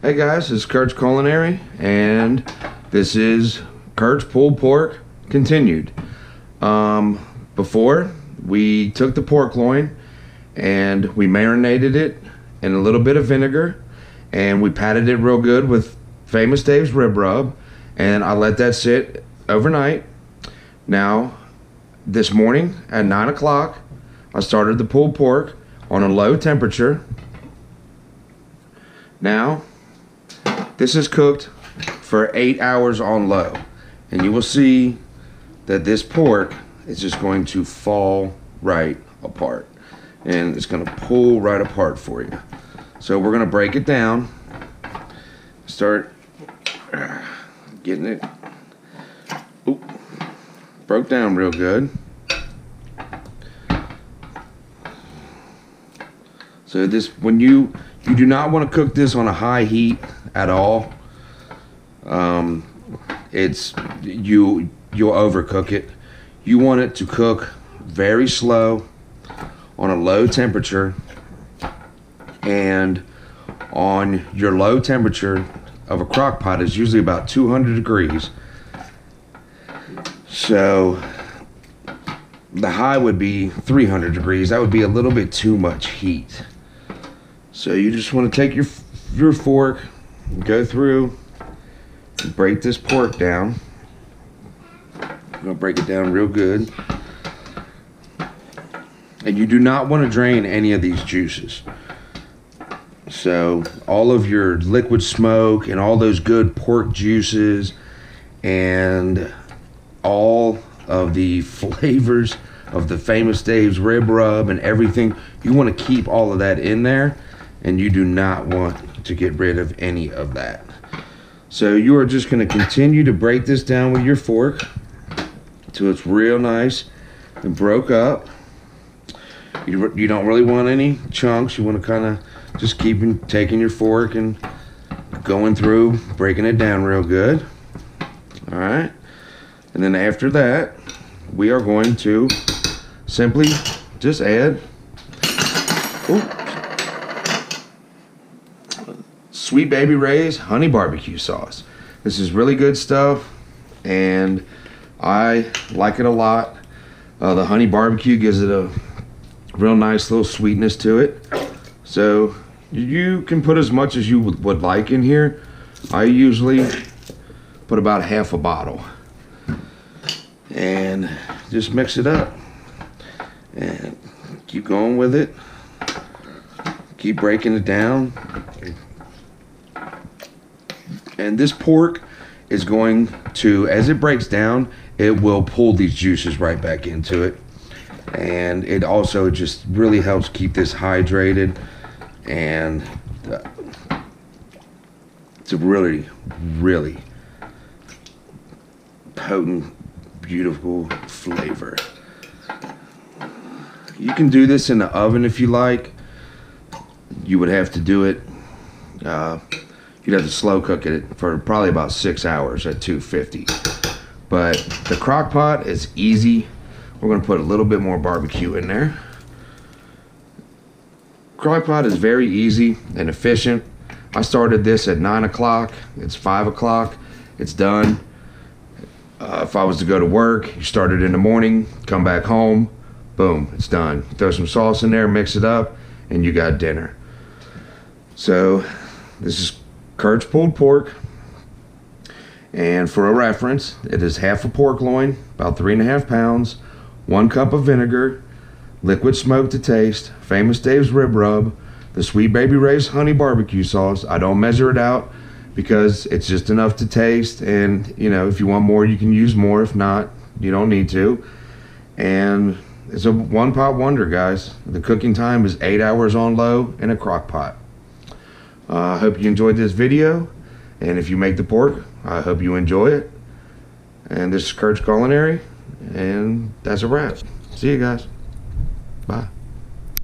Hey guys, this is Kurt's Culinary, and this is Kurt's pulled pork continued. Before, we took the pork loin and we marinated it in a little bit of vinegar, and we patted it real good with Famous Dave's rib rub, and I let that sit overnight. Now, this morning at 9 o'clock, I started the pulled pork on a low temperature. Now, this is cooked for 8 hours on low, and you will see that this pork is just going to fall right apart, and it's going to pull right apart for you. So we're going to break it down, start getting it broke down real good. So this, when you do not want to cook this on a high heat at all. You'll overcook it. You want it to cook very slow on a low temperature, and on your low temperature of a crock pot is usually about 200 degrees. So the high would be 300 degrees. That would be a little bit too much heat. So you just want to take your fork, go through, and break this pork down. I'm going to break it down real good. And you do not want to drain any of these juices. So all of your liquid smoke and all those good pork juices and all of the flavors of the Famous Dave's rib rub and everything, you want to keep all of that in there. And you do not want to get rid of any of that. So you are just going to continue to break this down with your fork until it's real nice and broke up. You don't really want any chunks. You want to kind of just keep taking your fork and going through, breaking it down real good. All right. And then after that, we are going to simply just add Sweet Baby Ray's honey barbecue sauce. This is really good stuff, and I like it a lot. The honey barbecue gives it a real nice little sweetness to it. So you can put as much as you would like in here. I usually put about half a bottle, and just mix it up and keep going with it. Keep breaking it down. And this pork is going to, as it breaks down, it will pull these juices right back into it. And it also just really helps keep this hydrated. And it's a really, really potent, beautiful flavor. You can do this in the oven if you like. You would have to do it you'd have to slow cook it for probably about 6 hours at 250. But the crock pot is easy. We're going to put a little bit more barbecue in there. Crock pot is very easy and efficient. I started this at 9 o'clock. It's 5 o'clock. It's done. If I was to go to work, you start it in the morning, come back home, boom, it's done. Throw some sauce in there, mix it up, and you got dinner. So this is Kurt's pulled pork, and for a reference, it is half a pork loin, about 3.5 pounds, 1 cup of vinegar, liquid smoke to taste, Famous Dave's rib rub, the Sweet Baby Ray's honey barbecue sauce. I don't measure it out because it's just enough to taste, and you know, if you want more you can use more. If not, you don't need to. And it's a one-pot wonder, guys. The cooking time is 8 hours on low in a crock pot. I hope you enjoyed this video, and if you make the pork, I hope you enjoy it. And this is Kurt's Culinary, and that's a wrap. See you guys. Bye.